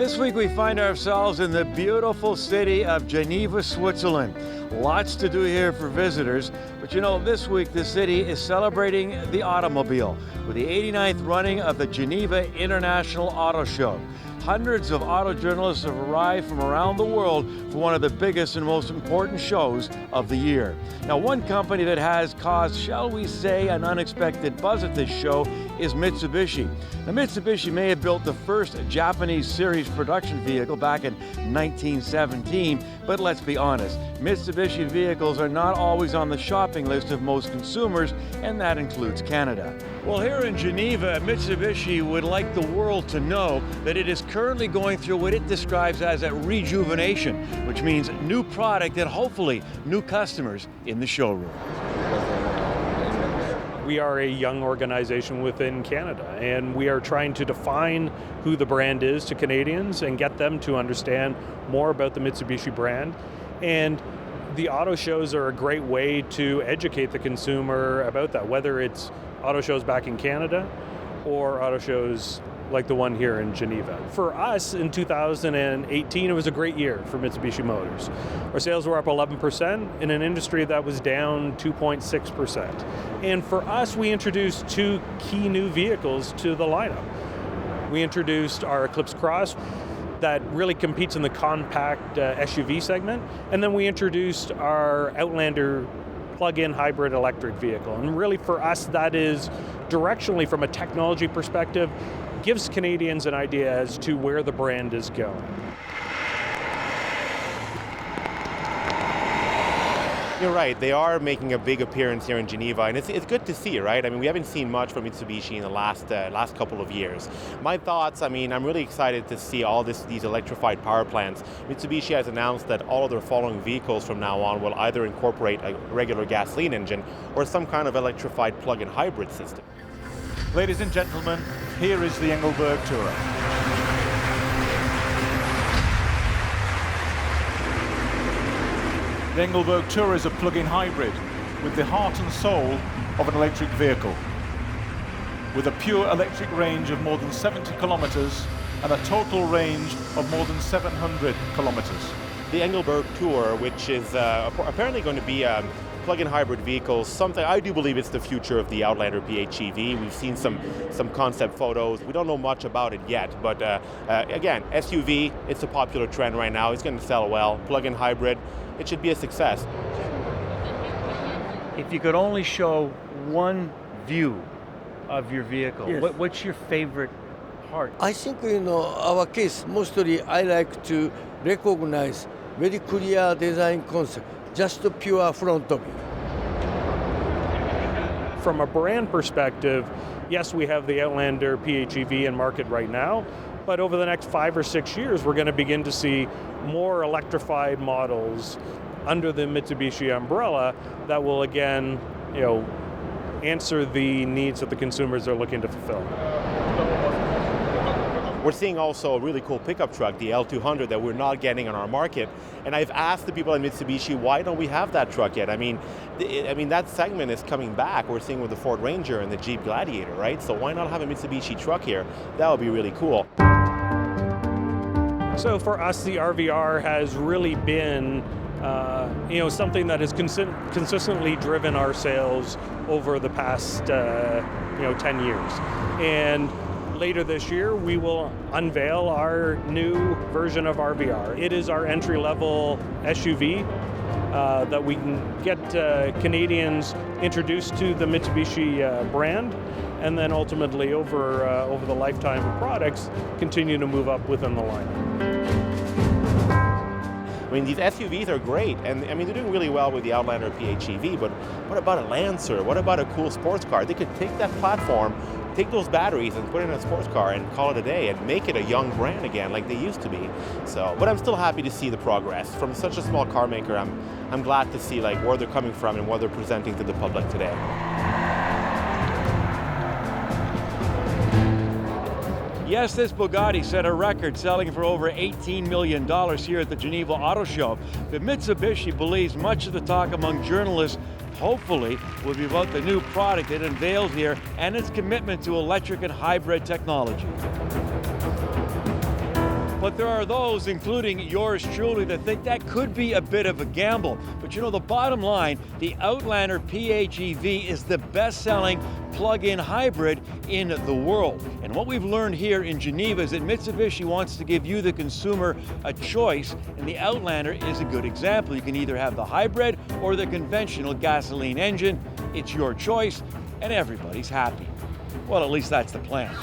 This week we find ourselves in the beautiful city of Geneva, Switzerland. Lots to do here for visitors, but you know, this week the city is celebrating the automobile with the 89th running of the Geneva International Auto Show. Hundreds of auto journalists have arrived from around the world for one of the biggest and most important shows of the year. Now, one company that has caused, shall we say, an unexpected buzz at this show is Mitsubishi. Now, Mitsubishi may have built the first Japanese series production vehicle back in 1917, but let's be honest, Mitsubishi vehicles are not always on the shopping list of most consumers, and that includes Canada. Well, here in Geneva, Mitsubishi would like the world to know that it is currently going through what it describes as a rejuvenation, which means new product and hopefully new customers in the showroom. We are a young organization within Canada, and we are trying to define who the brand is to Canadians and get them to understand more about the Mitsubishi brand. And the auto shows are a great way to educate the consumer about that, whether it's auto shows back in Canada or auto shows like the one here in Geneva. For us in 2018, it was a great year for Mitsubishi Motors. Our sales were up 11% in an industry that was down 2.6%. And for us, we introduced two key new vehicles to the lineup. We introduced our Eclipse Cross that really competes in the compact SUV segment. And then we introduced our Outlander plug-in hybrid electric vehicle. And really for us, that is directionally from a technology perspective, gives Canadians an idea as to where the brand is going. You're right, they are making a big appearance here in Geneva, and it's good to see, right? I mean, we haven't seen much from Mitsubishi in the last couple of years. My thoughts, I mean, I'm really excited to see all these electrified power plants. Mitsubishi has announced that all of their following vehicles from now on will either incorporate a regular gasoline engine or some kind of electrified plug-in hybrid system. Ladies and gentlemen, here is the Engelberg Tourer. The Engelberg Tourer is a plug-in hybrid with the heart and soul of an electric vehicle. With a pure electric range of more than 70 kilometers and a total range of more than 700 kilometers. The Engelberg Tourer, which is apparently going to be plug-in hybrid vehicles, something I do believe it's the future of the Outlander PHEV. We've seen some concept photos. We don't know much about it yet, but again, SUV, it's a popular trend right now. It's going to sell well. Plug-in hybrid, it should be a success. If you could only show one view of your vehicle, yes. What's your favorite part? I think, our case, mostly I like to recognize very clear design concept, just a pure front view. From a brand perspective, yes, we have the Outlander PHEV in market right now, but over the next 5 or 6 years, we're going to begin to see more electrified models under the Mitsubishi umbrella that will again, answer the needs that the consumers are looking to fulfill. We're seeing also a really cool pickup truck, the L200, that we're not getting on our market. And I've asked the people at Mitsubishi, why don't we have that truck yet? I mean, that segment is coming back. We're seeing with the Ford Ranger and the Jeep Gladiator, right? So why not have a Mitsubishi truck here? That would be really cool. So for us, the RVR has really been something that has consistently driven our sales over the past 10 years. And later this year, we will unveil our new version of RVR. It is our entry-level SUV that we can get Canadians introduced to the Mitsubishi brand, and then ultimately over the lifetime of products, continue to move up within the lineup. I mean, these SUVs are great, and I mean, they're doing really well with the Outlander PHEV, but what about a Lancer? What about a cool sports car? They could take that platform, take those batteries and put it in a sports car and call it a day and make it a young brand again like they used to be. So, but I'm still happy to see the progress. From such a small car maker, I'm glad to see like where they're coming from and what they're presenting to the public today. Yes, this Bugatti set a record selling for over $18 million here at the Geneva Auto Show. But Mitsubishi believes much of the talk among journalists hopefully will be about the new product it unveiled here and its commitment to electric and hybrid technology. But there are those, including yours truly, that think that could be a bit of a gamble. But you know, the bottom line, the Outlander PHEV is the best-selling plug-in hybrid in the world. And what we've learned here in Geneva is that Mitsubishi wants to give you, the consumer, a choice, and the Outlander is a good example. You can either have the hybrid or the conventional gasoline engine. It's your choice, and everybody's happy. Well, at least that's the plan.